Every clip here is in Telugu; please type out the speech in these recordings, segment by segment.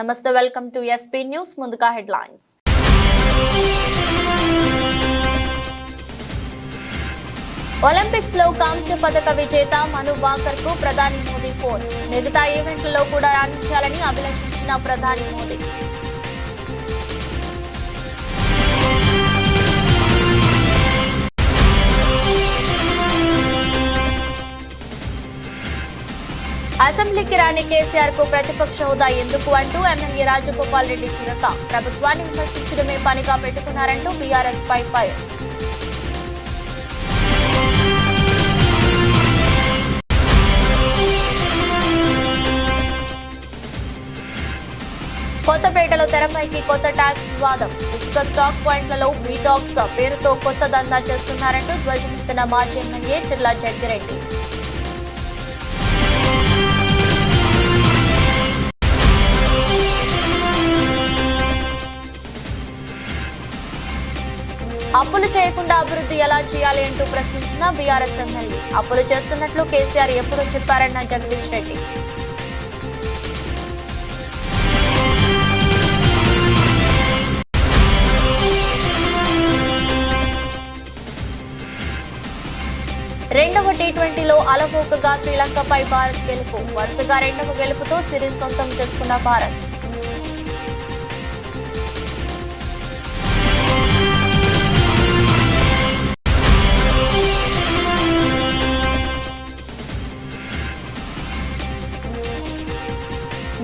నమస్తే, వెల్కమ్ టు ఎస్పీ న్యూస్. ముందుగా హెడ్లైన్స్. ఒలింపిక్స్ లో కాంస్య పథక విజేత మను భాకర్ కు ప్రధాని మోదీ ఫోన్. మిగతా ఈవెంట్లలో కూడా రాణించాలని అభిలషించిన ప్రధాని మోదీ. అసెంబ్లీకి రాని కేసీఆర్ కు ప్రతిపక్ష హోదా ఎందుకు అంటూ ఎమ్మెల్యే రాజగోపాల్ రెడ్డి చురక. ప్రభుత్వాన్ని విమర్శించడమే పనిగా పెట్టుకున్నారంటూ బీఆర్ఎస్ పై ఫైర్. కొత్తపేటలో తెరపైకి కొత్త ట్యాక్స్ వివాదం. ఇసుక స్టాక్ పాయింట్లలో బీటాక్స్ పేరుతో కొత్త దందా చేస్తున్నారంటూ ధ్వజమెత్తిన మాజీ ఎమ్మెల్యే చిర్లా జగ్గిరెడ్డి. అప్పులు చేయకుండా అభివృద్ధి ఎలా చేయాలి అంటూ ప్రశ్నించిన బీఆర్ఎస్ ఎమ్మెల్యే. అప్పులు చేస్తున్నట్లు కేసీఆర్ ఎప్పుడో చెప్పారన్న జగదీష్ రెడ్డి. రెండవ టీ20లో అలవోకగా శ్రీలంకపై భారత్ గెలుపు. వరుసగా రెండవ గెలుపుతో సిరీస్ సొంతం చేసుకున్న భారత్.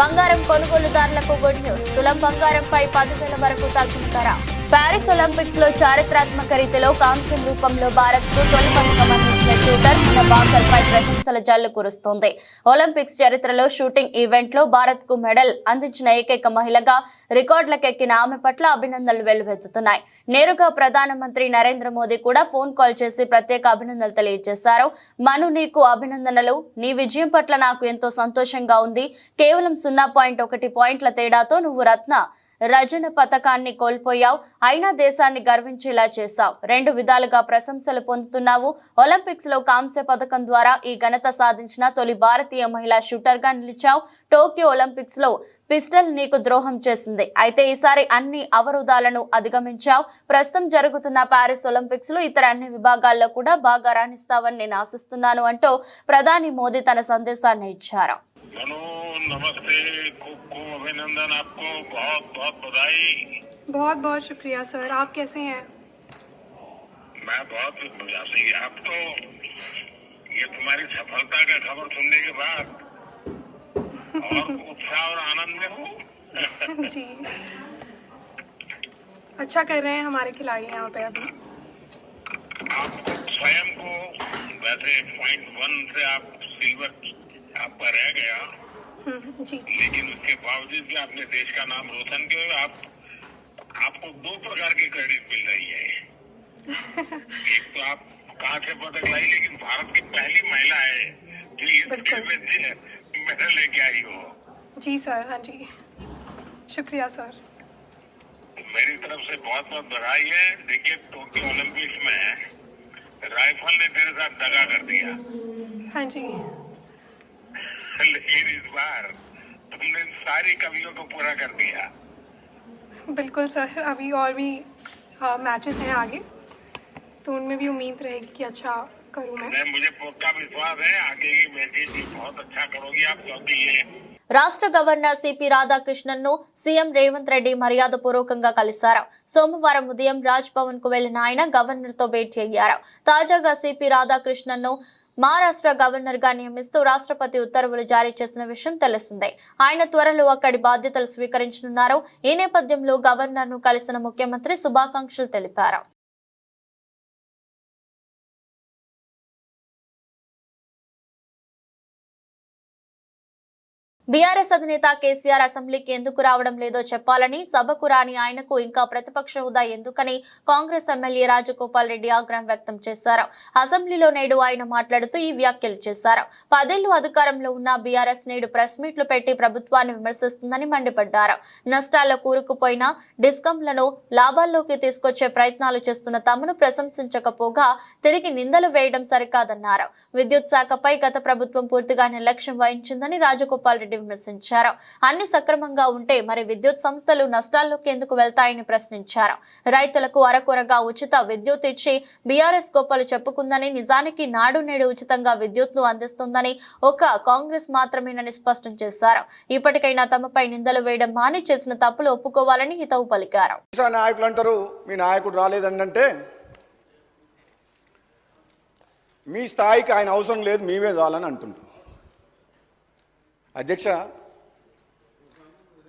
బంగారం కొనుగోలుదారులకు గుడ్ న్యూస్. తులం బంగారంపై 10,000 వరకు తగ్గిన ధర. ప్యారిస్ ఒలింపిక్స్ లో చారిత్రాత్మక రీతిలో కాంస్యం రూపంలో భారత్ కు తొలి పథకం అందించిన షూటర్ మను భాకర్ పై ప్రశంసల జల్లు కురుస్తోంది. ఒలింపిక్స్ చరిత్రలో షూటింగ్ ఈవెంట్ లో భారత్ కు మెడల్ అందించిన ఏకైక మహిళగా రికార్డులకెక్కిన ఆమె పట్ల అభినందనలు వెల్లువెత్తుతున్నాయి. నేరుగా ప్రధానమంత్రి నరేంద్ర మోదీ కూడా ఫోన్ కాల్ చేసి ప్రత్యేక అభినందనలు తెలియజేశారు. మను, నీకు అభినందనలు. నీ విజయం పట్ల నాకు ఎంతో సంతోషంగా ఉంది. కేవలం 0.1 పాయింట్ల తేడాతో నువ్వు రజన పథకాన్ని కోల్పోయావు. అయినా దేశాన్ని గర్వించేలా చేశావు. 2 విధాలుగా ప్రశంసలు పొందుతున్నావు. ఒలింపిక్స్ లో కాంస్య పథకం ద్వారా ఈ ఘనత సాధించిన తొలి భారతీయ మహిళా షూటర్ గా నిలిచావు. టోక్యో ఒలింపిక్స్ లో పిస్టల్ నీకు ద్రోహం చేసింది. అయితే ఈసారి అన్ని అవరోధాలను అధిగమించావు. ప్రస్తుతం జరుగుతున్న ప్యారిస్ ఒలింపిక్స్ లో ఇతర అన్ని విభాగాల్లో కూడా బాగా రాణిస్తావని నేను ఆశిస్తున్నాను అంటూ ప్రధాని మోదీ తన సందేశాన్ని ఇచ్చారు. नमस्ते, खूब अभिनंदन, आपको बहुत बहुत बधाई। बहुत बहुत शुक्रिया सर, आप कैसे हैं? मैं बहुत बढ़िया से। आप तो ये तुम्हारी सफलता का खबर सुनने के बाद और उत्साह और आनंद में हूँ। जी, अच्छा कर रहे हैं हमारे खिलाड़ी यहाँ पे अभी। आप स्वयं को वैसे 0.1 से आप सिल्वर आपका रह गया, जी, लेकिन उसके बावजूद भी आपने देश का नाम रोशन किया। आपको 2 प्रकार की क्रेडिट मिल रही है। एक तो आप कहाँ से पदक लाई, लेकिन भारत की पहली महिला है जो इस खेल में मेडल लेके आई हो। जी सर, हाँ जी, शुक्रिया सर। मेरी तरफ से बहुत बहुत बधाई है। देखिए, टोक्यो ओलंपिक्स में राइफल ने तेरे साथ दगा कर दिया। हाँ जी, लेकिन इस बार तुमने सारी कमियों को पूरा कर दिया। बिल्कुल सर, अभी और भी मैचेस हैं आगे, तो उनमें भी उम्मीद रहेगी कि अच्छा करूँ मैं। मुझे पक्का विश्वास है आगे की मैचेस भी बहुत अच्छा करोगी आप, क्योंकि ये రాష్ట్ర గవర్నర్ సిపి రాధాకృష్ణన్ ను సీఎం రేవంత్ రెడ్డి మర్యాదపూర్వకంగా కలిశారు. సోమవారం ఉదయం రాజ్ భవన్ కు వెళ్లిన ఆయన గవర్నర్ తో భేటీ అయ్యారు. తాజాగా సిపి రాధాకృష్ణన్ ను మహారాష్ట్ర గవర్నర్ గా నియమిస్తూ రాష్ట్రపతి ఉత్తర్వులు జారీ చేసిన విషయం తెలిసిందే. ఆయన త్వరలో అక్కడి బాధ్యతలు స్వీకరించనున్నారు. ఈ నేపథ్యంలో గవర్నర్ ను కలిసిన ముఖ్యమంత్రి శుభాకాంక్షలు తెలిపారు. బీఆర్ఎస్ అధినేత కేసీఆర్ అసెంబ్లీకి ఎందుకు రావడం లేదో చెప్పాలని, సభకు రాని ఆయనకు ఇంకా ప్రతిపక్ష హోదా ఎందుకని కాంగ్రెస్ ఎమ్మెల్యే రాజగోపాల్ రెడ్డి ఆగ్రహం వ్యక్తం చేశారు. అసెంబ్లీలో నేడు ఆయన మాట్లాడుతూ ఈ వ్యాఖ్యలు చేశారు. 10 ఏళ్లు అధికారంలో ఉన్న బీఆర్ఎస్ నేడు ప్రెస్ మీట్లు పెట్టి ప్రభుత్వాన్ని విమర్శిస్తుందని మండిపడ్డారు. నష్టాల్లో కూరుకుపోయిన డిస్కంలను లాభాల్లోకి తీసుకొచ్చే ప్రయత్నాలు చేస్తున్న తమను ప్రశంసించకపోగా తిరిగి నిందలు వేయడం సరికాదన్నారు. విద్యుత్ శాఖపై గత ప్రభుత్వం పూర్తిగా నిర్లక్ష్యం వహించిందని రాజగోపాల్ రెడ్డి విమర్శించారు. అన్ని సక్రమంగా ఉంటే మరి విద్యుత్ సంస్థలు నష్టాల్లోకి ఎందుకు వెళ్తాయని ప్రశ్నించారు. రైతులకు అరకొరగా ఉచిత విద్యుత్ ఇచ్చి బీఆర్ఎస్ గొప్పలు చెప్పుకుందని, నిజానికి నాడు నేడు ఉచితంగా విద్యుత్ ను అందిస్తుందని ఒక కాంగ్రెస్ మాత్రమేనని స్పష్టం చేశారు. ఇప్పటికైనా తమపై నిందలు వేయడం మాని చేసిన తప్పులు ఒప్పుకోవాలని హితవు పలికారు. నాయకులు అంటారు మీ నాయకుడు రాలేదంటే మీ స్థాయికి ఆయన అవసరం లేదు, మేమే చాలని అంటుంటారు. అధ్యక్ష,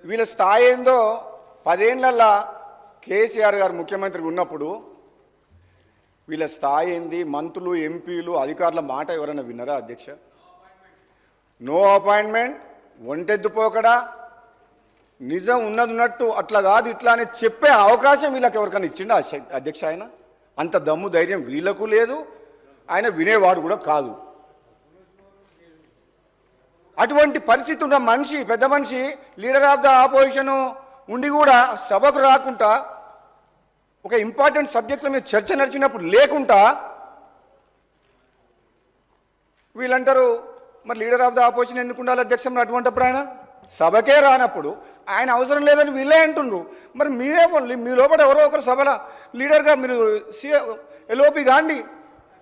వీళ్ళ స్థాయి ఏందో 10 ఏళ్ళ కేసీఆర్ గారు ముఖ్యమంత్రిగా ఉన్నప్పుడు వీళ్ళ స్థాయి ఏంది, మంత్రులు ఎంపీలు అధికారుల మాట ఎవరైనా విన్నారా అధ్యక్ష? నో అపాయింట్మెంట్, ఒంటెద్దుపోకడా, నిజం ఉన్నట్టు అట్లా కాదు ఇట్లా అని చెప్పే అవకాశం వీళ్ళకి ఎవరికైనా ఇచ్చిండా అధ్యక్ష? ఆయన అంత దమ్ము ధైర్యం వీళ్ళకు లేదు, ఆయన వినేవాడు కూడా కాదు. అటువంటి పరిస్థితి ఉన్న మనిషి, పెద్ద మనిషి, లీడర్ ఆఫ్ ద ఆపోజిషన్ ఉండి కూడా సభకు రాకుండా ఒక ఇంపార్టెంట్ సబ్జెక్టుల మీద చర్చ నడిచినప్పుడు లేకుండా వీళ్ళంటారు మరి లీడర్ ఆఫ్ ద ఆపోజిషన్ ఎందుకు ఉండాలి అధ్యక్ష? మరి అటువంటిప్పుడు ఆయన సభకే రానప్పుడు ఆయన అవసరం లేదని వీళ్ళే అంటుండ్రు. మరి మీరే మీ లోపల ఎవరో ఒకరు సభలో లీడర్గా మీరు ఎల్ఓపి కాండి.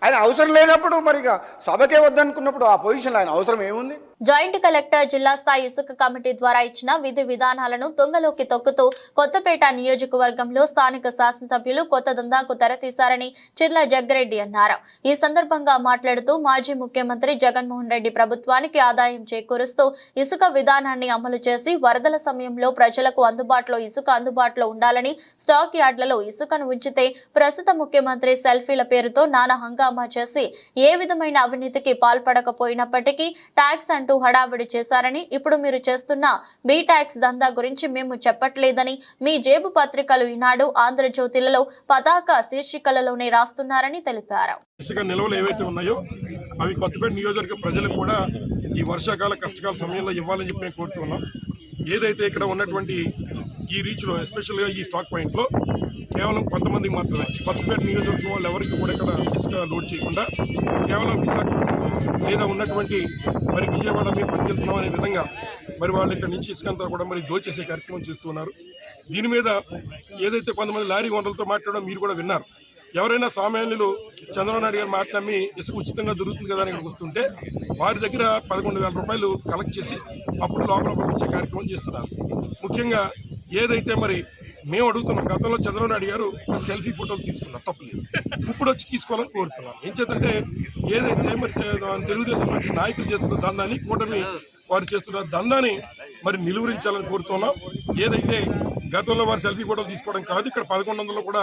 ఆయన అవసరం లేనప్పుడు మరి సభకే వద్దనుకున్నప్పుడు ఆ పొజిషన్లో ఆయన అవసరం ఏముంది? జాయింట్ కలెక్టర్ జిల్లా స్థాయి ఇసుక కమిటీ ద్వారా ఇచ్చిన విధి విధానాలను తుంగలోకి తొక్కుతూ కొత్తపేట నియోజకవర్గంలో స్థానిక శాసనసభ్యులు కొత్త దందాకు తెరతీశారని చిర్ల జగ్గిరెడ్డి అన్నారు. ఈ సందర్భంగా మాట్లాడుతూ మాజీ ముఖ్యమంత్రి జగన్మోహన్ రెడ్డి ప్రభుత్వానికి ఆదాయం చేకూరుస్తూ ఇసుక విధానాన్ని అమలు చేసి వరదల సమయంలో ప్రజలకు అందుబాటులో ఉండాలని స్టాక్ యార్డులలో ఇసుకను ఉంచితే ప్రస్తుత ముఖ్యమంత్రి సెల్ఫీల పేరుతో నానా హంగామా చేసి ఏ విధమైన అవినీతికి పాల్పడకపోయినప్పటికీ ట్యాక్స్ అంటూ హడావిడి చేశారని, ఇప్పుడు మీరు చేస్తున్న బీ ట్యాక్స్ దందా గురించి మేము చెప్పట్లేదని, మీ జేబు పత్రికలు ఈనాడు, ఆంధ్రజ్యోతిలలో పతాక శీర్షికలలోనే రాస్తున్నారని తెలిపారు. ఇసుక నిల్వలు ఏవైతే ఉన్నాయో అవి కొత్తపేట నియోజకవర్గ ప్రజలకు కూడా ఈ వర్షాకాల కష్టకాల సమయంలో ఇవ్వాలని చెప్పి మేము కోరుతున్నాం. ఏదైతే ఇక్కడ ఉన్నటువంటి ఈ రీచ్లో ఎస్పెషల్గా ఈ స్టాక్ పాయింట్లో కేవలం కొంతమందికి మాత్రమే, కొత్తపేట నియోజకవర్గం వాళ్ళు ఎవరికి కూడా ఇక్కడ ఇసుక లోడ్ చేయకుండా కేవలం విశాఖపట్నం లేదా ఉన్నటువంటి మరి విజయవాడ మేము పనికెళ్తున్నాం అనే విధంగా మరి వాళ్ళు ఇక్కడ నుంచి ఇసుక అంతా కూడా మరి దోచేసే కార్యక్రమం చేస్తున్నారు. దీని మీద ఏదైతే కొంతమంది లారీ ఓనర్లతో మాట్లాడడం మీరు కూడా విన్నారు. ఎవరైనా సామాన్యులు చంద్రబాబు నాయుడు గారు మాట నమ్మి ఇసుక ఉచితంగా దొరుకుతుంది కదా అని ఇక్కడికి వస్తుంటే వారి దగ్గర 11,000 రూపాయలు కలెక్ట్ చేసి అప్పుడు లోపల పంపించే కార్యక్రమం చేస్తున్నారు. ముఖ్యంగా ఏదైతే మరి మేము అడుగుతున్నాం, గతంలో చంద్రబాబు నాయుడు గారు సెల్ఫీ ఫోటోలు తీసుకున్నారు, తప్పలేదు. ఇప్పుడు వచ్చి తీసుకోవాలని కోరుతున్నాం. ఏం చేద్దంటే ఏదైతే మరి తెలుగుదేశం పార్టీ నాయకులు చేస్తున్న దందాన్ని, కూటమి వారు చేస్తున్న దందాన్ని మరి నిలువరించాలని కోరుతున్నాం. ఏదైతే గతంలో వారు సెల్ఫీ ఫోటోలు తీసుకోవడం కాదు, ఇక్కడ 1100 కూడా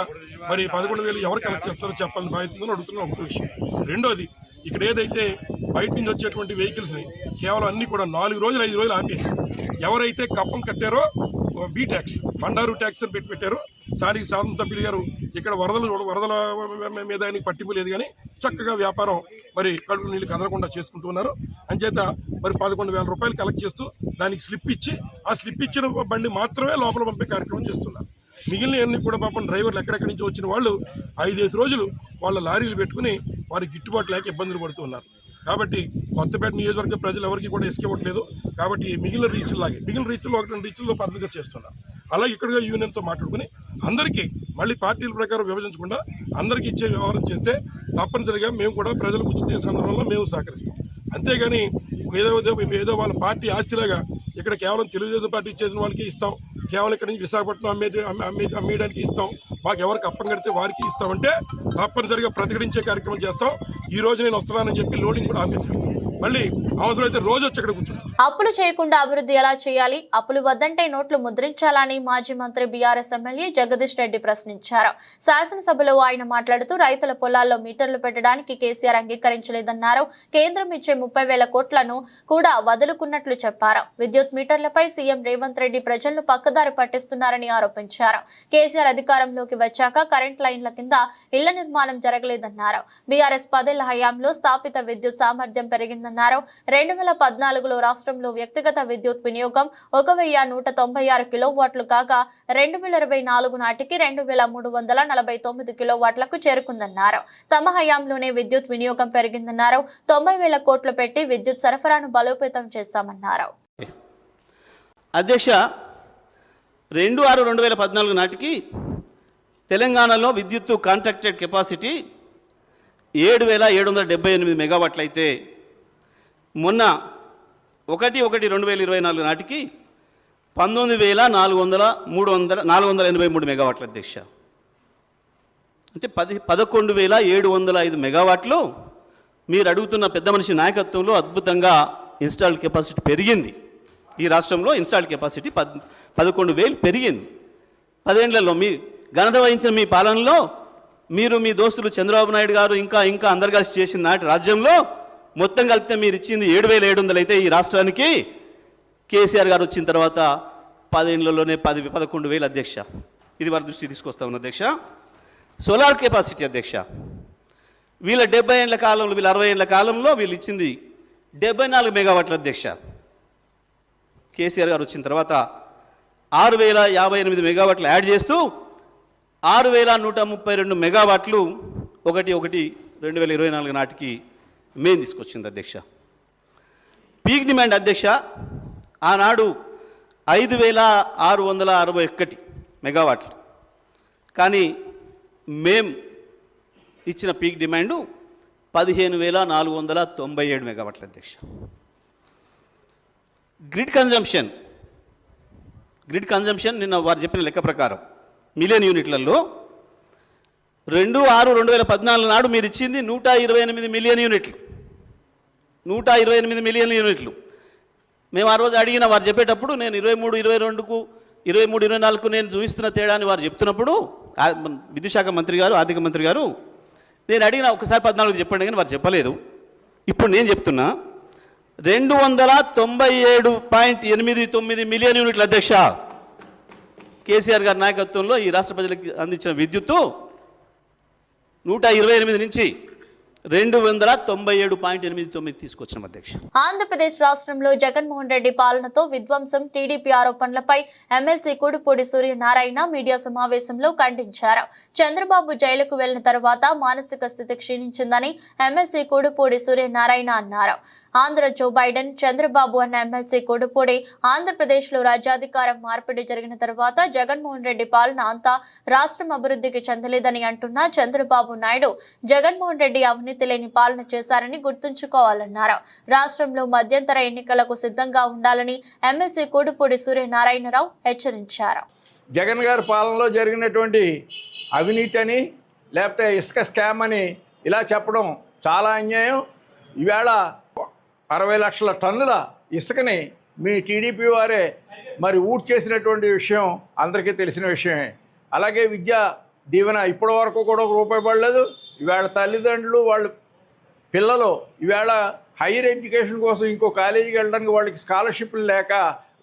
మరి 11,000 ఎవరు కలెక్ట్ చేస్తారో చెప్పాలని బాధ్యతను అడుగుతున్నాం. ఒక విషయం. రెండోది, ఇక్కడ ఏదైతే బయట నుంచి వచ్చేటువంటి వెహికల్స్ని కేవలం అన్ని కూడా 4 రోజులు 5 రోజులు ఆపేసి ఎవరైతే కప్పం కట్టారో బీ ట్యాక్స్, బండారు ట్యాక్స్ అని పెట్టారు. స్థానిక శాసనసభ్యులు గారు ఇక్కడ వరదల మీద ఆయనకి పట్టింపు లేదు కానీ చక్కగా వ్యాపారం మరి కడుపు నీళ్ళు కదలకుండా చేసుకుంటూ ఉన్నారు. అంచేత మరి 11,000 రూపాయలు కలెక్ట్ చేస్తూ దానికి స్లిప్ ఇచ్చి ఆ స్లిప్ ఇచ్చిన బండి మాత్రమే లోపల పంపే కార్యక్రమం చేస్తున్నారు. మిగిలిన కూడా పాపం డ్రైవర్లు ఎక్కడెక్కడి నుంచి వచ్చిన వాళ్ళు 5-5 రోజులు వాళ్ళ లారీలు పెట్టుకుని వారికి గిట్టుబాటు లేక ఇబ్బందులు పడుతున్నారు. కాబట్టి కొత్తపేట నియోజకవర్గ ప్రజలు ఎవరికి కూడా ఇసుక ఇవ్వట్లేదు. కాబట్టి మిగిలిన రీచ్లు 1-2 రీచ్ల్లో పద్ధతిగా చేస్తున్నారు. అలాగే ఇక్కడ యూనియన్తో మాట్లాడుకుని అందరికీ మళ్ళీ పార్టీల ప్రకారం విభజించకుండా అందరికీ ఇచ్చే వ్యవహారం చేస్తే తప్పనిసరిగా మేము కూడా ప్రజలకు ఉచిత సందర్భంలో మేము సహకరిస్తాం. అంతేగాని ఏదో వాళ్ళ పార్టీ ఆస్తిలాగా ఇక్కడ కేవలం తెలుగుదేశం పార్టీ చేసిన వాళ్ళకి ఇస్తాం, కేవలం ఇక్కడ నుంచి విశాఖపట్నం అమ్మేయడానికి ఇస్తాం, మాకు ఎవరికి అప్పం కడితే వారికి ఇస్తామంటే తప్పనిసరిగా ప్రతిఘటించే కార్యక్రమం చేస్తాం. ఈ రోజు నేను వస్తున్నానని చెప్పి లోడింగ్ కూడా ఆపేశాను. మళ్ళీ అవసరమైతే రోజు వచ్చి ఇక్కడ కూర్చుంటాం. అప్పులు చేయకుండా అభివృద్ధి ఎలా చేయాలి? అప్పులు వద్దంటే నోట్లు ముద్రించాలని మాజీ మంత్రి బీఆర్ఎస్ ఎమ్మెల్యే జగదీష్ రెడ్డి ప్రశ్నించారు. శాసనసభలో ఆయన మాట్లాడుతూ రైతుల పొలాల్లో మీటర్లు పెట్టడానికి కేసీఆర్ అంగీకరించలేదన్నారు. కేంద్రం ఇచ్చే 30,000 కోట్లను కూడా వదులుకున్నట్లు చెప్పారు. విద్యుత్ మీటర్లపై సీఎం రేవంత్ రెడ్డి ప్రజలను పక్కదారి పట్టిస్తున్నారని ఆరోపించారు. కేసీఆర్ అధికారంలోకి వచ్చాక కరెంట్ లైన్ల కింద ఇళ్ల నిర్మాణం జరగలేదన్నారు. బీఆర్ఎస్ 10 ఏళ్ల హయాంలో స్థాపిత విద్యుత్ సామర్థ్యం పెరిగిందన్నారు. 2014లో రాష్ట్రంలో వ్యక్తిగత విద్యుత్ వినియోగం 1,196 కిలోవాట్లు కాగా 2024 నాటికి 2,349 కిలోవాట్లకు చేరుకుందన్నారు. తమ హయాంలోనే విద్యుత్ వినియోగం పెరిగిందన్నారు. 90,000 కోట్లు పెట్టి విద్యుత్ సరఫరాను బలోపేతం చేశామన్నారు. అధ్యక్ష 2/6/2014 నాటికి తెలంగాణలో విద్యుత్తు కాంట్రాక్టెడ్ కెపాసిటీ 7,778 మెగావాట్లు అయితే మొన్న 1/1/2024 నాటికి 19,483 మెగావాట్ల అధ్యక్ష. అంటే 11,705 మెగావాట్లు మీరు అడుగుతున్న పెద్ద మనిషి నాయకత్వంలో అద్భుతంగా ఇన్స్టాల్డ్ కెపాసిటీ పెరిగింది. ఈ రాష్ట్రంలో ఇన్స్టాల్డ్ కెపాసిటీ 11,000 పెరిగింది 10 ఏళ్లలో. మీ ఘనత వహించిన మీ పాలనలో మీరు మీ దోస్తులు చంద్రబాబు నాయుడు గారు ఇంకా అందరు కలిసి చేసిన నాటి రాజ్యంలో మొత్తం కలిపితే మీరు ఇచ్చింది 7,700 అయితే ఈ రాష్ట్రానికి కేసీఆర్ గారు వచ్చిన తర్వాత 10 ఏళ్లలోనే 11,000 అధ్యక్ష. ఇది వారి దృష్టి తీసుకొస్తా ఉన్న అధ్యక్ష. సోలార్ కెపాసిటీ అధ్యక్ష వీళ్ళ 70 ఏళ్ల కాలంలో, వీళ్ళ 60 ఏళ్ల కాలంలో వీళ్ళు ఇచ్చింది 74 మెగావాట్ల అధ్యక్ష. కేసీఆర్ గారు వచ్చిన తర్వాత 6,058 మెగావాట్లు యాడ్ చేస్తూ 6,132 మెగావాట్లు 1/1/2024 నాటికి మెయిన్ తీసుకొచ్చింది అధ్యక్ష. పీక్ డిమాండ్ అధ్యక్ష ఆనాడు 5,661 మెగావాట్లు, కానీ మేం ఇచ్చిన పీక్ డిమాండు 15,497 మెగావాట్ల అధ్యక్ష. గ్రిడ్ కన్జంప్షన్ నిన్న వారు చెప్పిన లెక్క ప్రకారం మిలియన్ యూనిట్లలో 2/6/2014 నాడు మీరు ఇచ్చింది 128 మిలియన్ యూనిట్లు. 128 మిలియన్ యూనిట్లు. మేము ఆ రోజు అడిగిన వారు చెప్పేటప్పుడు నేను 23-22కు 23-24కు నేను చూపిస్తున్న తేడాని వారు చెప్తున్నప్పుడు విద్యుత్ శాఖ మంత్రి గారు, ఆర్థిక మంత్రి గారు, నేను అడిగిన ఒకసారి 14 చెప్పండి కానీ వారు చెప్పలేదు. ఇప్పుడు నేను చెప్తున్నా 297.89 మిలియన్ యూనిట్ల అధ్యక్ష. కేసీఆర్ గారి నాయకత్వంలో ఈ రాష్ట్ర ప్రజలకు అందించిన విద్యుత్తు 128 నుంచి 297.89 తీసుకొచ్చిన అధ్యక్ష. ఆంధ్రప్రదేశ్ రాష్ట్రంలో జగన్మోహన్ రెడ్డి పాలనతో విధ్వంసం, టీడీపీ ఆరోపణలపై ఎమ్మెల్సీ కూడుపూడి సూర్యనారాయణ మీడియా సమావేశంలో ఖండించారు. చంద్రబాబు జైలుకు వెళ్లిన తర్వాత మానసిక స్థితి క్షీణించిందని ఎమ్మెల్సీ కూడుపూడి సూర్యనారాయణ అన్నారు. ఆంధ్ర జో బైడెన్, చంద్రబాబు అన్న ఎమ్మెల్సీ కూడుపూడి ఆంధ్రప్రదేశ్లో రాజ్యాధికారం మార్పిడి జరిగిన తర్వాత జగన్మోహన్ రెడ్డి పాలన అంతా రాష్ట్రం అభివృద్ధికి చెందలేదని అంటున్న చంద్రబాబు నాయుడు జగన్మోహన్ రెడ్డి అవినీతి లేని పాలన చేశారని గుర్తుంచుకోవాలన్నారు. రాష్ట్రంలో మధ్యంతర ఎన్నికలకు సిద్ధంగా ఉండాలని ఎమ్మెల్సీ కూడుపూడి సూర్యనారాయణరావు హెచ్చరించారు. జగన్ గారి పాలనలో జరిగినటువంటి అవినీతి అని లేకపోతే ఇసుక స్కామ్ అని ఇలా చెప్పడం చాలా అన్యాయం. ఈవేళ 60 లక్షల టన్నుల ఇసుకని మీ టీడీపీ వారే మరి చేసినటువంటి విషయం అందరికీ తెలిసిన విషయమే. అలాగే విద్యా దీవెన ఇప్పటి వరకు కూడా ₹1 పడలేదు. ఈవేళ తల్లిదండ్రులు వాళ్ళ పిల్లలు ఈవేళ హైయర్ ఎడ్యుకేషన్ కోసం ఇంకో కాలేజీకి వెళ్ళడానికి వాళ్ళకి స్కాలర్షిప్లు లేక,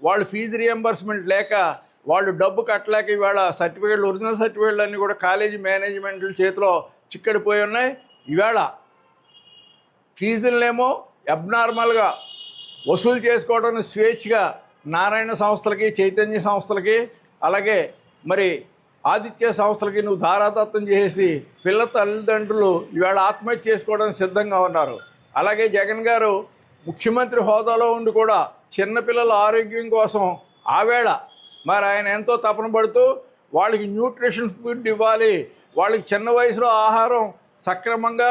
వాళ్ళు ఫీజు రియంబర్స్మెంట్ లేక, వాళ్ళు డబ్బు కట్టలేక ఈవేళ సర్టిఫికేట్లు, ఒరిజినల్ సర్టిఫికేట్లు అన్నీ కూడా కాలేజీ మేనేజ్మెంట్ల చేతిలో చిక్కడిపోయి ఉన్నాయి. ఈవేళ ఫీజులనేమో అబ్నార్మల్గా వసూలు చేసుకోవడం స్వేచ్ఛగా నారాయణ సంస్థలకి, చైతన్య సంస్థలకి, అలాగే మరి ఆదిత్య సంస్థలకి నువ్వు ధారాదత్తం చేసి పిల్ల తల్లిదండ్రులు ఈవేళ ఆత్మహత్య చేసుకోవడానికి సిద్ధంగా ఉన్నారు. అలాగే జగన్ గారు ముఖ్యమంత్రి హోదాలో ఉండి కూడా చిన్నపిల్లల ఆరోగ్యం కోసం ఆవేళ మరి ఆయన ఎంతో తపన పడుతూ వాళ్ళకి న్యూట్రిషన్ ఫుడ్ ఇవ్వాలి, వాళ్ళకి చిన్న వయసులో ఆహారం సక్రమంగా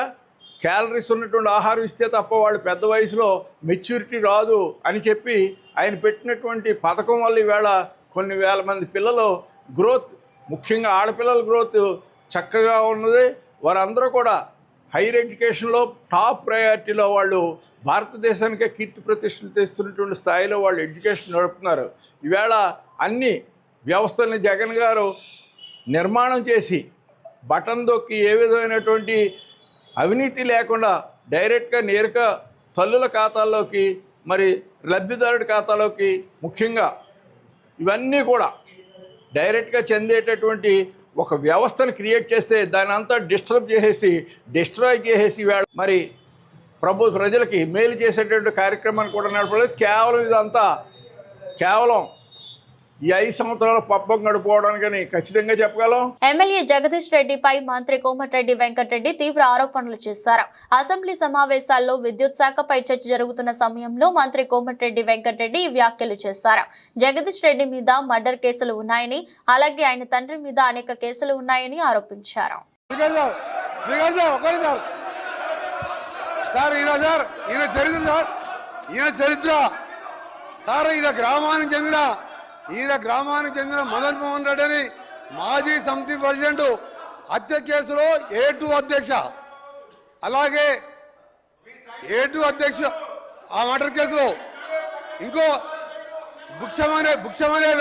క్యాలరీస్ ఉన్నటువంటి ఆహారం ఇస్తే తప్ప వాళ్ళు పెద్ద వయసులో మెచ్యూరిటీ రాదు అని చెప్పి ఆయన పెట్టినటువంటి పథకం వల్ల ఈవేళ కొన్ని వేల మంది పిల్లలు గ్రోత్, ముఖ్యంగా ఆడపిల్లల గ్రోత్ చక్కగా ఉన్నది. వారందరూ కూడా హైయర్ ఎడ్యుకేషన్లో టాప్ ప్రయారిటీలో వాళ్ళు భారతదేశానికే కీర్తి ప్రతిష్టలు తెస్తున్నటువంటి స్థాయిలో వాళ్ళు ఎడ్యుకేషన్ నడుపుతున్నారు. ఈవేళ అన్ని వ్యవస్థల్ని జగన్ గారు నిర్మాణం చేసి బటన్ దొక్కి ఏ విధమైనటువంటి అవినీతి లేకుండా డైరెక్ట్గా నేరుగా తల్లుల ఖాతాల్లోకి, మరి లబ్ధిదారుడి ఖాతాలోకి ముఖ్యంగా ఇవన్నీ కూడా డైరెక్ట్గా చెందేటటువంటి ఒక వ్యవస్థను క్రియేట్ చేస్తే దాని అంతా డిస్ట్రాయ్ చేసేసి మరి ప్రజలకి మేలు చేసేటటువంటి కార్యక్రమాన్ని కూడా నడపలేదు. కేవలం ఇదంతా కేవలం ఈ 5 సంవత్సరాల పబ్బం గడుపుకోవడానికని ఖచ్చితంగా చెప్పగలం. ఎమ్మెల్యే జగదీష్ రెడ్డిపై మంత్రి కోమటిరెడ్డి వెంకటరెడ్డి తీవ్ర ఆరోపణలు చేశారు. అసెంబ్లీ సమావేశాల్లో విద్యుత్ శాఖపై చర్చ జరుగుతున్న సమయంలో మంత్రి కోమటిరెడ్డి వెంకటరెడ్డి ఈ వ్యాఖ్యలు చేశారు. జగదీష్ రెడ్డి మీద మర్డర్ కేసులు ఉన్నాయని, అలాగే ఆయన తండ్రి మీద అనేక కేసులు ఉన్నాయని ఆరోపించారు. గ్రామానికి చెందిన మదన్ మోహన్ రెడ్డి అని మాజీ సమితి ప్రెసిడెంట్ హత్య కేసులో A2 అధ్యక్ష, అలాగే A2 అధ్యక్ష ఆ మర్డర్ కేసులో ఇంకో బుక్షమనే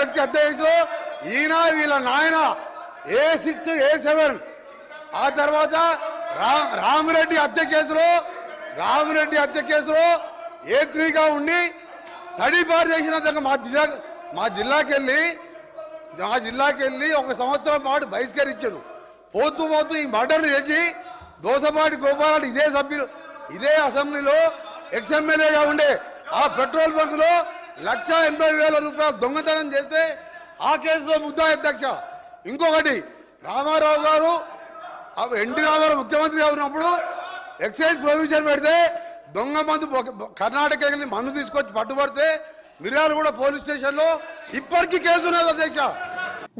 వ్యక్తి హత్య కేసులో ఈయన వీళ్ళ నాయన A6 A7, ఆ తర్వాత రామిరెడ్డి హత్య కేసులో A3గా ఉండి తడిపారు చేసిన మా జిల్లాకి వెళ్ళి 1 సంవత్సరం పాటు బహిష్కరించాడు. పోతూ ఈ మర్డర్లు చేసి దోసపాటి గోపాల్ ఇదే అసెంబ్లీలో ఎక్స్ఎమ్మెల్యేగా ఉండే ఆ పెట్రోల్ బంకులో 1,80,000 రూపాయలు దొంగతనం చేస్తే ఆ కేసులో ముద్దాయి అధ్యక్ష. ఇంకొకటి రామారావు గారు ఎన్టీ రామారావు ముఖ్యమంత్రిగా ఉన్నప్పుడు ఎక్సైజ్ ప్రొవిజన్ పెడితే దొంగ మందు కర్ణాటక వెళ్ళి మందు తీసుకొచ్చి పట్టుబడితే మిర్యాలగూడ పోలీస్ స్టేషన్లో ఇప్పటికీ కేసు ఉన్నది అధ్యక్ష.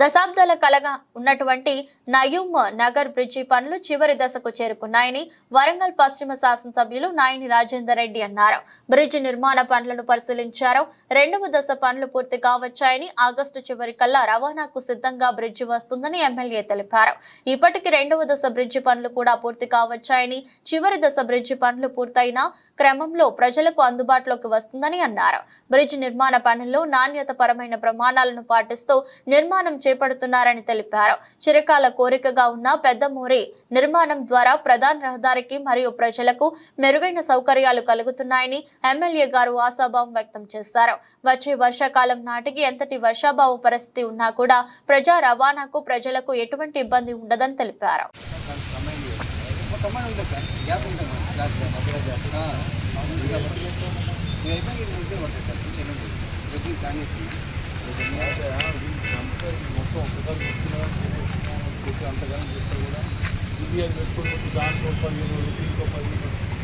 దశాబ్దాల కలగా ఉన్నటువంటి నయూమ్ నగర్ బ్రిడ్జి పనులు చివరి దశకు చేరుకున్నాయని వరంగల్ పశ్చిమ శాసనసభ్యులు నాయని రాజేందర్ రెడ్డి అన్నారు. బ్రిడ్జి నిర్మాణ పనులను పరిశీలించారు. 2వ దశ పనులు పూర్తి కావచ్చాయని, ఆగస్టు చివరి కల్లా రవాణాకు సిద్ధంగా బ్రిడ్జి వస్తుందని ఎమ్మెల్యే తెలిపారు. ఇప్పటికి 2వ దశ బ్రిడ్జి పనులు కూడా పూర్తి కావచ్చాయని, చివరి దశ బ్రిడ్జి పనులు పూర్తయిన క్రమంలో ప్రజలకు అందుబాటులోకి వస్తుందని అన్నారు. బ్రిడ్జి నిర్మాణ పనుల్లో నాణ్యత పరమైన ప్రమాణాలను పాటిస్తూ నిర్మాణం చేపడుతున్నారని తెలిపారు. చిరకాల కోరికగా ఉన్న పెద్దమూరి నిర్మాణం ద్వారా ప్రధాన రహదారికి మరియు ప్రజలకు మెరుగైన సౌకర్యాలు కలుగుతున్నాయని ఎమ్మెల్యే గారు ఆశాభావం వ్యక్తం చేశారు. వచ్చే వర్షాకాలం నాటికి ఎంతటి వర్షాభావ పరిస్థితి ఉన్నా కూడా ప్రజా రవాణాకు ప్రజలకు ఎటువంటి ఇబ్బంది ఉండదని తెలిపారు.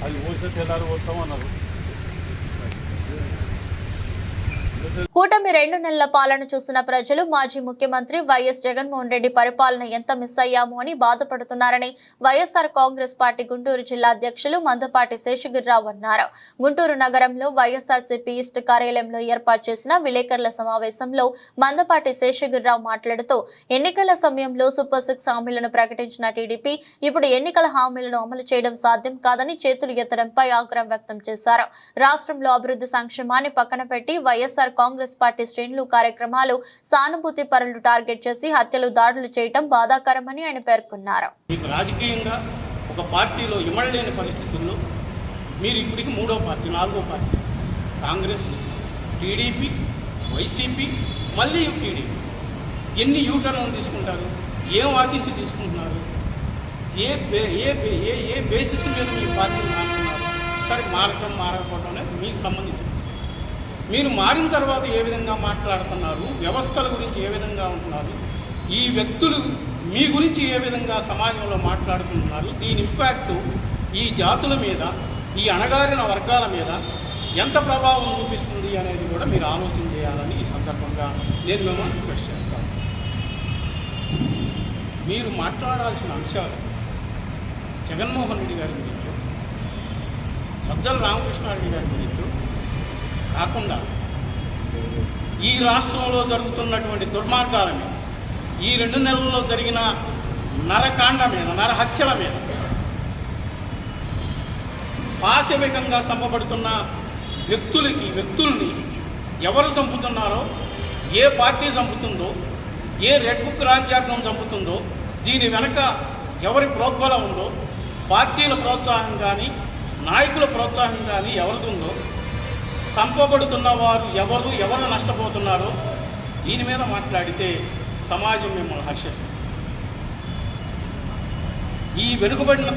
అది పోసే తెల్లారు పోతాం అన్నారు. కూటమి 2 నెలల పాలన చూసిన ప్రజలు మాజీ ముఖ్యమంత్రి వైఎస్ జగన్మోహన్ రెడ్డి పరిపాలన ఎంత మిస్ అయ్యాము అని బాధపడుతున్నారని వైఎస్ఆర్ కాంగ్రెస్ పార్టీ గుంటూరు జిల్లా అధ్యక్షులు మందపాటి శేషగిరిరావు అన్నారు. గుంటూరు నగరంలో వైఎస్ఆర్సీపీ ఈస్ట్ కార్యాలయంలో ఏర్పాటు చేసిన విలేకరుల సమావేశంలో మందపాటి శేషగిరిరావు మాట్లాడుతూ ఎన్నికల సమయంలో సూపర్ 6 హామీలను ప్రకటించిన టీడీపీ ఇప్పుడు ఎన్నికల హామీలను అమలు చేయడం సాధ్యం కాదని చేతులు ఎత్తడంపై ఆగ్రహం వ్యక్తం చేశారు. రాష్ట్రంలో అభివృద్ధి సంక్షేమాన్ని పక్కన పెట్టి వైఎస్ఆర్ కాంగ్రెస్ పార్టీ శ్రేణులు కార్యక్రమాలు సానుభూతి పరులు టార్గెట్ చేసి హత్యలు దాడులు చేయడం బాధాకరమని ఆయన పేర్కొన్నారు. రాజకీయంగా ఒక పార్టీలో ఇమడలేని పరిస్థితుల్లో మీరు ఇప్పటికి 3వ పార్టీ 4వ పార్టీ కాంగ్రెస్, టీడీపీ, వైసీపీ, మళ్ళీ టీడీపీ ఎన్ని యూటర్న్లు తీసుకుంటారు? ఏం ఆశించి తీసుకుంటున్నారు? ఏ బేసిస్ మీద మీ పార్టీని మారుతున్నారు? సరే, మారకపోవడం అనేది మీకు సంబంధించి. మీరు మారిన తర్వాత ఏ విధంగా మాట్లాడుతున్నారు, వ్యవస్థల గురించి ఏ విధంగా ఉంటున్నారు, ఈ వ్యక్తులు మీ గురించి ఏ విధంగా సమాజంలో మాట్లాడుకుంటున్నారు, దీని ఇంపాక్ట్ ఈ జాతుల మీద, ఈ అణగారిన వర్గాల మీద ఎంత ప్రభావం చూపిస్తుంది అనేది కూడా మీరు ఆలోచన చేయాలని ఈ సందర్భంగా నేను మిమ్మల్ని రిక్వెస్ట్ చేస్తాను. మీరు మాట్లాడాల్సిన అంశాలు జగన్మోహన్ రెడ్డి గారి గురించి, సజ్జల రామకృష్ణారెడ్డి గారి గురించి కాకుండా ఈ రాష్ట్రంలో జరుగుతున్నటువంటి దుర్మార్గాల మీద, ఈ 2 నెలల్లో జరిగిన నరకాండ మీద, నరహత్యల మీద, పాశవికంగా చంపబడుతున్న వ్యక్తుల్ని ఎవరు చంపుతున్నారో, ఏ పార్టీ చంపుతుందో, ఏ రెడ్ బుక్ రాజ్యాంగం చంపుతుందో, దీని వెనక ఎవరి ప్రోద్బలం ఉందో, పార్టీల ప్రోత్సాహం కానీ నాయకుల ప్రోత్సాహం కానీ ఎవరిదుందో, చంపబడుతున్న వారు ఎవరు నష్టపోతున్నారో దీని మీద మాట్లాడితే సమాజం మిమ్మల్ని హర్షిస్తుంది. ఈ వెనుకబడిన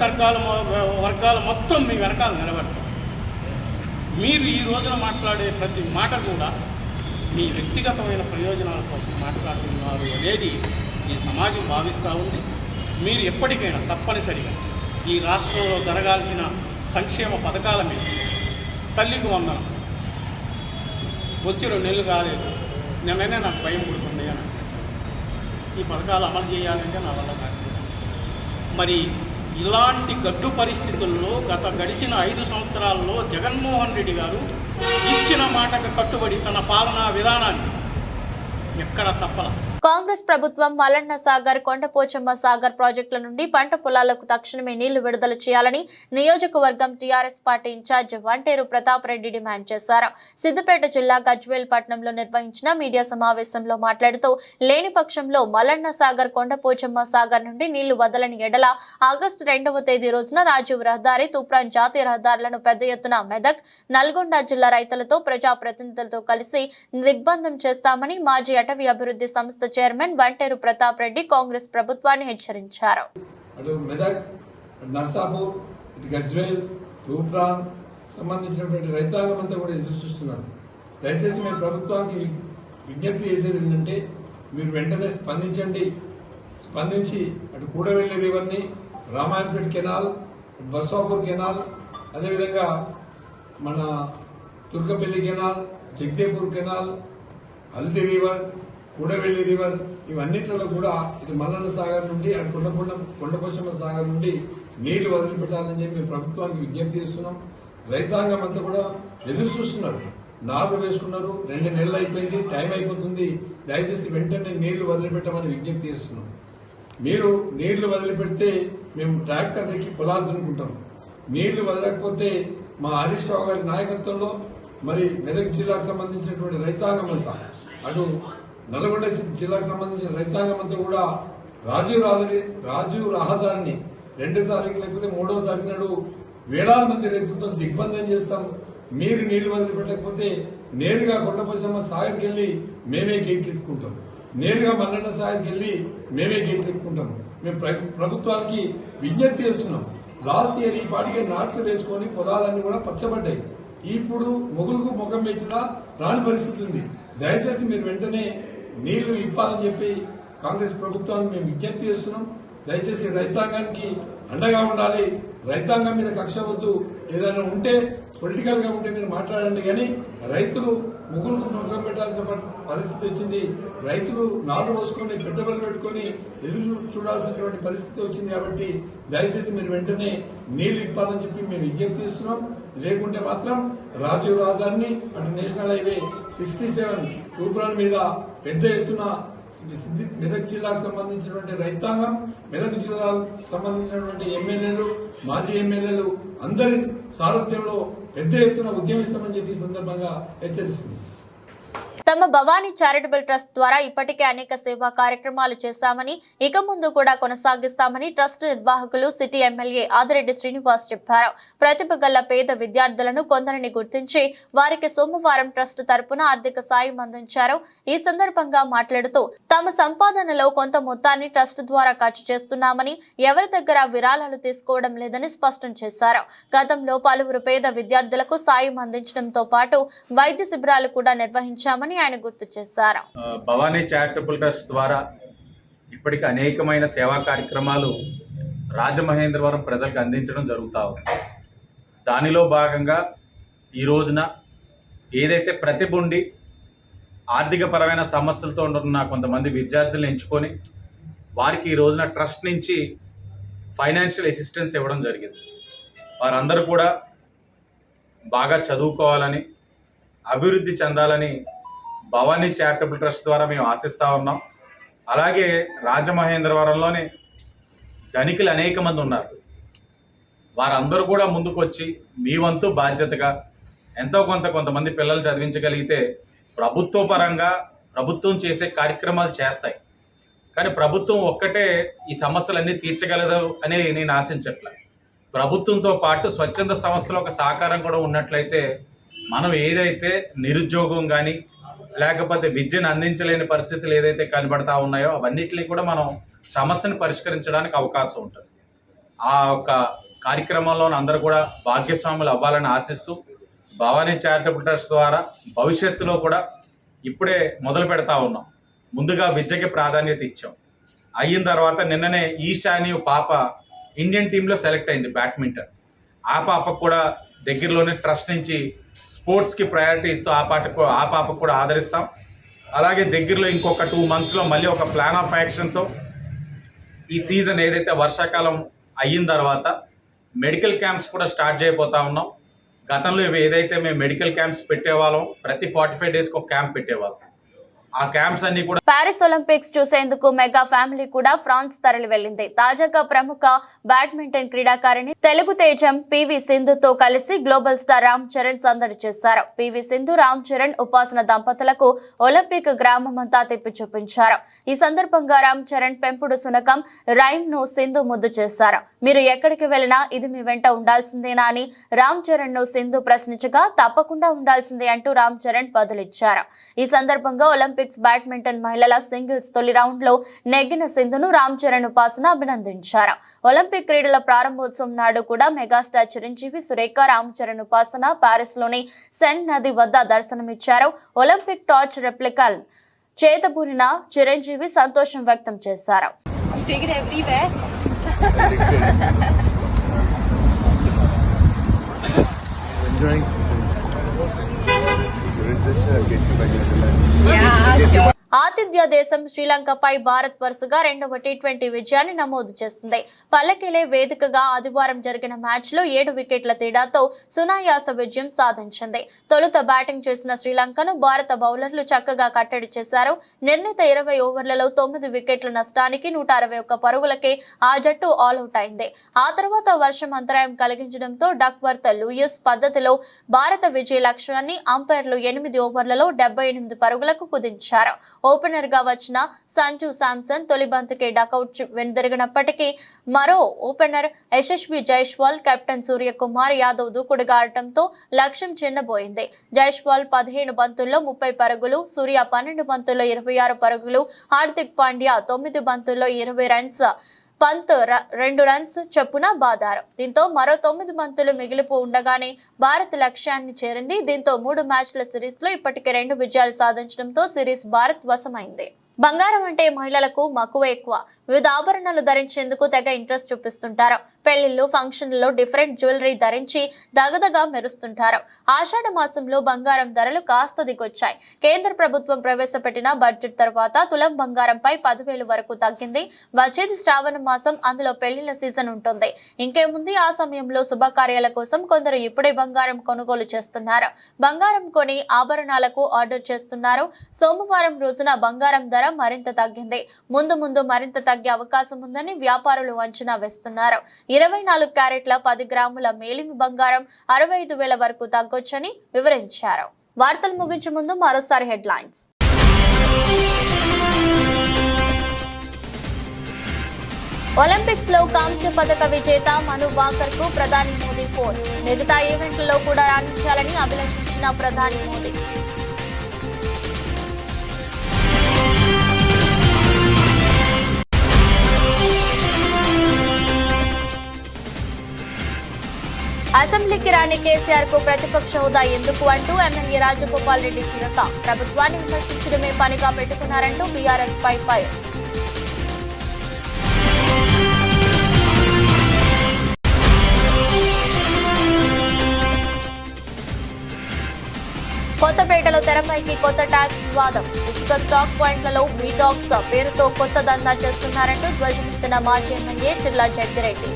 వర్గాల మొత్తం మీ వెనకాల నిలబడతారు. మీరు ఈ రోజున మాట్లాడే ప్రతి మాట కూడా మీ వ్యక్తిగతమైన ప్రయోజనాల కోసం మాట్లాడుతున్నారు అనేది ఈ సమాజం భావిస్తూ ఉంది. మీరు ఎప్పటికైనా తప్పనిసరిగా ఈ రాష్ట్రంలో జరగాల్సిన సంక్షేమ పథకాల మీద తల్లికి వందనం వచ్చి 2 నెలలు కాలేదు, నిన్ననే నాకు భయం పుడుతుంది అని ఈ పథకాలు అమలు చేయాలంటే నా వల్ల కాదు. మరి ఇలాంటి గడ్డు పరిస్థితుల్లో గడిచిన 5 సంవత్సరాల్లో జగన్మోహన్ రెడ్డి గారు ఇచ్చిన మాటకు కట్టుబడి తన పాలనా విధానాన్ని ఎక్కడ తప్పల. కాంగ్రెస్ ప్రభుత్వం మల్లన్న సాగర్, కొండపోచమ్మ సాగర్ ప్రాజెక్టుల నుండి పంట పొలాలకు తక్షణమే నీళ్లు విడుదల చేయాలని నియోజకవర్గం TRS party incharge Vanteru Pratap Reddy demand చేశారు. సిద్దిపేట జిల్లా గజ్వేల్ పట్టణంలో నిర్వహించిన మీడియా సమావేశంలో మాట్లాడుతూ లేని పక్షంలో మల్లన్న సాగర్, కొండపోచమ్మ సాగర్ నుండి నీళ్లు వదలని ఎడల ఆగస్టు 2వ తేదీ రోజున రాజీవ్ రహదారి, తూప్రాన్ జాతీయ రహదారులను పెద్ద ఎత్తున మెదక్, నల్గొండ జిల్లా రైతులతో, ప్రజాప్రతినిధులతో కలిసి దిగ్బంధం చేస్తామని మాజీ అటవీ అభివృద్ధి సంస్థ చైర్మన్ వంటేరు ప్రతాప్ రెడ్డి కాంగ్రెస్ ప్రభుత్వాన్ని హెచ్చరించారు. అటు మెదక్, నర్సాపూర్, ఇటు గజ్వేల్, తూప్రాన్ సంబంధించినటువంటి రైతాంగం అంతా కూడా ఎదురు చూస్తున్నారు. దయచేసి మేము ప్రభుత్వానికి విజ్ఞప్తి చేసేది ఏంటంటే మీరు వెంటనే స్పందించి అటు కూడవెల్లి రివర్ని, రామాయణపేట కెనాల్, బస్వాపూర్ కెనాల్, అదేవిధంగా మన Turkapalli canal, Jagdevpur canal, Haldi river, Kudavelli river ఇవన్నిట్లలో కూడా ఇటు మల్లన్న సాగర్ నుండి అటు కొండపోచమ్మ సాగర్ నుండి నీళ్లు వదిలిపెట్టాలని చెప్పి ప్రభుత్వానికి విజ్ఞప్తి చేస్తున్నాం. రైతాంగం అంతా కూడా ఎదురు చూస్తున్నారు. నారు వేసుకున్నారు, 2 నెలలు అయిపోయింది, టైం అయిపోతుంది. దయచేసి వెంటనే నీళ్లు వదిలిపెట్టమని విజ్ఞప్తి చేస్తున్నాం. మీరు నీళ్లు వదిలిపెడితే మేము ట్రాక్టర్ ఎక్కి పొలాలు దున్నుకుంటాం. నీళ్లు వదలకపోతే మా హరీష్ రావు గారి నాయకత్వంలో మరి మెదక్ జిల్లాకు సంబంధించినటువంటి రైతాంగం అంతా, అటు నల్గొండ జిల్లాకు సంబంధించిన రైతాంగం అంతా కూడా రాజీవ్ రహదారిని 2వ తారీఖు లేకపోతే 3వ తారీఖు నాడు వేలాది మంది రైతులతో దిగ్బంధం చేస్తాం. మీరు నీళ్లు వదిలిపెట్టకపోతే నేరుగా కొండపోచమ్మ సాగర్కి వెళ్లి మేమే గేట్లు ఎత్తుకుంటాం, నేరుగా మల్లన్న సాగర్కి వెళ్లి మేమే గేట్లు ఎత్తుకుంటాం. మేము ప్రభుత్వానికి విజ్ఞప్తి చేస్తున్నాం. లాస్ట్ ఇయర్ ఈ పాటికే నాట్లు వేసుకొని పొలాలన్నీ కూడా పచ్చబడ్డాయి. ఇప్పుడు మొగులకు ముఖం పెట్టినా రాని పరిస్థితి ఉంది. దయచేసి మీరు వెంటనే నీళ్లు ఇవ్వాలని చెప్పి కాంగ్రెస్ ప్రభుత్వాన్ని మేము విజ్ఞప్తి చేస్తున్నాం. దయచేసి రైతాంగానికి అండగా ఉండాలి. రైతాంగం మీద కక్ష వద్దు. ఏదైనా ఉంటే పొలిటికల్ గా ఉంటే మీరు మాట్లాడండి, కానీ రైతులు ముగ్గురు ముఖం పెట్టాల్సిన పరిస్థితి వచ్చింది. రైతులు నాటు పోసుకొని పెట్టుబడులు పెట్టుకొని ఎదురు చూడాల్సినటువంటి పరిస్థితి వచ్చింది. కాబట్టి దయచేసి మీరు వెంటనే నీళ్లు ఇవ్వాలని చెప్పి మేము విజ్ఞప్తి చేస్తున్నాం. లేకుంటే మాత్రం రాజీవ్ రహదారిని, అటు నేషనల్ హైవే 67 తూప్రాన్ మీద పెద్ద ఎత్తున మెదక్ జిల్లాకు సంబంధించినటువంటి రైతాంగం, మెదక్ జిల్లాకు సంబంధించినటువంటి ఎమ్మెల్యేలు, మాజీ ఎమ్మెల్యేలు అందరి సారథ్యంలో పెద్ద ఎత్తున ఉద్యమిస్తామని చెప్పి సందర్భంగా హెచ్చరిస్తుంది. తమ భవానీ చారిటబుల్ ట్రస్ట్ ద్వారా ఇప్పటికే అనేక సేవా కార్యక్రమాలు చేశామని, ఇక ముందు కూడా కొనసాగిస్తామని ట్రస్ట్ నిర్వాహకులు సిటీ ఎమ్మెల్యే ఆదిరెడ్డి శ్రీనివాస్ చెప్పారు. ప్రతిభ గల పేద విద్యార్థులను కొందరిని గుర్తించి వారికి సోమవారం ట్రస్ట్ తరపున ఆర్థిక సాయం అందించారు. ఈ సందర్భంగా మాట్లాడుతూ తమ సంపాదనలో కొంత మొత్తాన్ని ట్రస్ట్ ద్వారా ఖర్చు చేస్తున్నామని, ఎవరి దగ్గర విరాళాలు తీసుకోవడం లేదని స్పష్టం చేశారు. గతంలో పలువురు పేద విద్యార్థులకు సాయం అందించడంతో పాటు వైద్య శిబిరాలు కూడా నిర్వహించామని ఆయన గుర్తు చేశారు. భవానీ చారిటబుల్ ట్రస్ట్ ద్వారా ఇప్పటికి అనేకమైన సేవా కార్యక్రమాలు రాజమహేంద్రవరం ప్రజలకు అందించడం జరుగుతూ ఉంది. దానిలో భాగంగా ఈ రోజున ఏదైతే ప్రతిభ ఉండి ఆర్థికపరమైన సమస్యలతో ఉన్న కొంతమంది విద్యార్థులను ఎంచుకొని వారికి ఈ రోజున ట్రస్ట్ నుంచి ఫైనాన్షియల్ అసిస్టెన్స్ ఇవ్వడం జరిగింది. వారందరూ కూడా బాగా చదువుకోవాలని, అభివృద్ధి చెందాలని భవానీ చారిటబుల్ ట్రస్ట్ ద్వారా మేము ఆశిస్తూ ఉన్నాం. అలాగే రాజమహేంద్రవరంలోని ధనికులు అనేక మంది ఉన్నారు. వారందరూ కూడా ముందుకు వచ్చి మీ వంతు బాధ్యతగా ఎంతో కొంతమంది పిల్లలు చదివించగలిగితే ప్రభుత్వ పరంగా ప్రభుత్వం చేసే కార్యక్రమాలు చేస్తాయి. కానీ ప్రభుత్వం ఒక్కటే ఈ సమస్యలన్నీ తీర్చగలదు అని నేను ఆశించట్లే. ప్రభుత్వంతో పాటు స్వచ్ఛంద సంస్థల ఒక సహకారం కూడా ఉన్నట్లయితే మనం ఏదైతే నిరుద్యోగం కానీ లేకపోతే విద్యను అందించలేని పరిస్థితులు ఏదైతే కనబడతా ఉన్నాయో అవన్నిటిని కూడా మనం సమస్యను పరిష్కరించడానికి అవకాశం ఉంటుంది. ఆ యొక్క కార్యక్రమంలో అందరూ కూడా భాగ్యస్వాములు అవ్వాలని ఆశిస్తూ భవానీ చారిటబుల్ ట్రస్ట్ ద్వారా భవిష్యత్తులో కూడా ఇప్పుడే మొదలు పెడతా ఉన్నాం. ముందుగా విద్యకి ప్రాధాన్యత ఇచ్చాం. అయిన తర్వాత నిన్ననే ఈషా అని పాప ఇండియన్ టీంలో సెలెక్ట్ అయింది బ్యాడ్మింటన్. ఆ పాపకు కూడా దగ్గరలోనే ట్రస్ట్ నుంచి స్పోర్ట్స్కి ప్రయారిటీ ఇస్తూ ఆ పాపకు కూడా ఆదరిస్తాం. అలాగే దగ్గరలో ఇంకొక 2 monthsలో మళ్ళీ ఒక ప్లాన్ ఆఫ్ యాక్షన్తో ఈ సీజన్ ఏదైతే వర్షాకాలం అయిన తర్వాత మెడికల్ క్యాంప్స్ కూడా స్టార్ట్ చేయబోతా ఉన్నాం. గతంలో ఏదైతే మేము మెడికల్ క్యాంప్స్ పెట్టేవాళ్ళం, ప్రతి 45 daysకి ఒక క్యాంప్ పెట్టేవాళ్ళం. ఆ క్యాంప్స్ అన్ని కూడా పారిస్ ఒలింపిక్స్ చూసేందుకు మెగా ఫ్యామిలీ కూడా ఫ్రాన్స్ తరలి వెళ్లింది. తాజాగా ప్రముఖ బ్యాడ్మింటన్ క్రీడాకారిణి తెలుగు తేజం పివి సింధుతో కలిసి గ్లోబల్ స్టార్ రామ్ చరణ్ సందడి చేశారు. పివి సింధు, రామ్ చరణ్, ఉపాసన దంపతులకు ఒలింపిక్ గ్రామమంతా తిప్పి చూపించారు. ఈ సందర్భంగా రామ్ చరణ్ పెంపుడు సునకం రైమ్ ను సింధు ముద్దు చేశారు. మీరు ఎక్కడికి వెళ్ళినా ఇది మీ వెంట ఉండాల్సిందేనా అని రామ్ చరణ్ ను సింధు ప్రశ్నించగా తప్పకుండా ఉండాల్సిందే అంటూ రామ్ చరణ్ బదులిచ్చారు. ఈ సందర్భంగా ఒలింపిక్స్ బ్యాడ్మింటన్ మహిళల సింగిల్స్ తొలి రౌండ్ లో నెగ్గిన సింధును రామ్ చరణ్, ఉపాసన అభినందించారు. ఒలింపిక్ క్రీడల ప్రారంభోత్సవం నాడు కూడా మెగాస్టార్ చిరంజీవి, సురేఖ, రామ్ చరణ్, ఉపాసన పారిస్ లోని సెన్ నది వద్ద దర్శనమిచ్చారు. ఒలింపిక్ టార్చ్ రెప్లికల్ చేతబూనిన చిరంజీవి సంతోషం వ్యక్తం చేశారు. ఆతిథ్య దేశం శ్రీలంకపై భారత్ వరుసగా 2వ T20 విజయాన్ని నమోదు చేసింది. పల్లెకెలే వేదికగా ఆదివారం జరిగిన మ్యాచ్ లో 7 వికెట్ల తేడాతో సునాయాస విజయం సాధించింది. తొలుత బ్యాటింగ్ చేసిన శ్రీలంకను భారత బౌలర్లు చక్కగా కట్టడి చేశారు. నిర్ణీత 20 ఓవర్లలో 9 వికెట్ల నష్టానికి 161 పరుగులకే ఆ జట్టు ఆల్అౌట్ అయింది. ఆ తర్వాత వర్షం అంతరాయం కలిగించడంతో డక్వర్త్ లూయిస్ పద్ధతిలో భారత విజయ లక్ష్యాన్ని అంపైర్లు 8 ఓవర్లలో 78 పరుగులకు కుదించారు. ఓపెనర్ గా వచ్చిన సంజు శాంసన్ తొలి బంతికే డకౌట్ వెనుదిరిగినప్పటికీ మరో ఓపెనర్ యశస్వి జైస్వాల్, కెప్టెన్ సూర్యకుమార్ యాదవ్ దూకుడుగా ఆడటంతో లక్ష్యం చిన్నబోయింది. జైస్వాల్ 15 బంతుల్లో 30 పరుగులు, సూర్య 12 బంతుల్లో 26 పరుగులు, హార్దిక్ పాండ్యా 9 బంతుల్లో 20 రన్స్, పంత్ 2 రన్స్ చొప్పున బాదారు. దీంతో మరో 9 బంతులు మిగిలిపో ఉండగానే భారత్ లక్ష్యాన్ని చేరింది. దీంతో 3 మ్యాచ్ల సిరీస్ లో ఇప్పటికే 2 విజయాలు సాధించడంతో సిరీస్ భారత్ వశమైంది. బంగారం అంటే మహిళలకు మక్కువ ఎక్కువ. వివిధ ఆభరణాలు ధరించేందుకు తెగ ఇంట్రెస్ట్ చూపిస్తుంటారు. పెళ్లిళ్లు, ఫంక్షన్లలో డిఫరెంట్ జ్యువెలరీ ధరించి దగదగా మెరుస్తుంటారు. ఆషాఢ మాసంలో బంగారం ధరలు కాస్త దిగొచ్చాయి. కేంద్ర ప్రభుత్వం ప్రవేశపెట్టిన బడ్జెట్ తర్వాత తులం బంగారంపై 10,000 వరకు తగ్గింది. వచ్చేది శ్రావణ మాసం, అందులో పెళ్లిళ్ల సీజన్ ఉంటుంది. ఇంకేముంది, ఆ సమయంలో శుభకార్యాల కోసం కొందరు ఇప్పుడే బంగారం కొనుగోలు చేస్తున్నారు. బంగారం కొని ఆభరణాలకు ఆర్డర్ చేస్తున్నారు. సోమవారం రోజున బంగారం ధర మరింత తగ్గింది. ముందు మరింత తగ్గే అవకాశం ఉందని వ్యాపారులు అంచనా వేస్తున్నారు. 24 క్యారెట్ల 10 గ్రాముల మేలిమి బంగారం 65,000 వరకు తగ్గొచ్చని వివరించారు. వార్తలు ముగించే ముందు మరోసారి హెడ్లైన్స్. ఒలింపిక్స్ లో కాంస్య పథక విజేత మను భాకర్ కు ప్రధాని మోదీ ఫోన్. మిగతా ఈవెంట్లలో కూడా రాణించాలని అభిలషించిన ప్రధాని మోదీ. అసెంబ్లీకి రాని కేసీఆర్ కు ప్రతిపక్ష హోదా ఎందుకు అంటూ ఎమ్మెల్యే రాజగోపాల్ రెడ్డి చురక. ప్రభుత్వాన్ని విమర్శించడమే పనిగా పెట్టుకున్నారంటూ బీఆర్ఎస్ పై ఫైర్. కొత్తపేటలో తెరపైకి కొత్త ట్యాక్స్ వివాదం. ఇసుక స్టాక్ పాయింట్లలో బీటాక్స్ పేరుతో కొత్త దందా చేస్తున్నారంటూ ధ్వజమెత్తిన మాజీ ఎమ్మెల్యే చిర్లా జగ్గిరెడ్డి.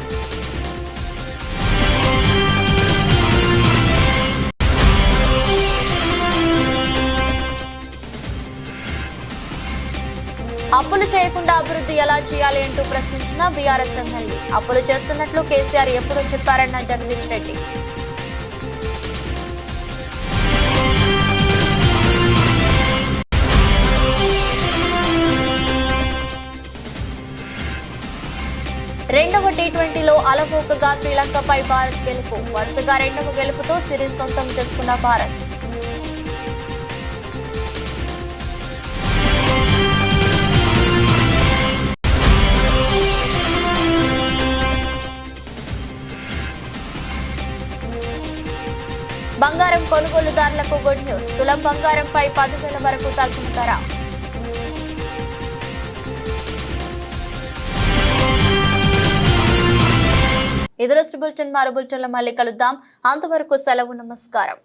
అప్పులు చేయకుండా అభివృద్ధి ఎలా చేయాలి అంటూ ప్రశ్నించిన బీఆర్ఎస్ ఎమ్మెల్యే. అప్పులు చేస్తున్నట్లు కేసీఆర్ ఎప్పుడూ చెప్పారన్న జగదీష్ రెడ్డి. రెండవ T20లో అలవోకగా శ్రీలంకపై భారత్ గెలుపు. వరుసగా 2వ గెలుపుతో సిరీస్ సొంతం చేసుకున్న భారత్. బంగారం కొనుగోలుదారులకు గుడ్ న్యూస్. తులం బంగారంపై 10,000 వరకు తగ్గిన ధర. ఇది రోజు బులెటిన్. మరో బులెటిన్లో మళ్ళీ కలుద్దాం. అంతవరకు సెలవు. నమస్కారం.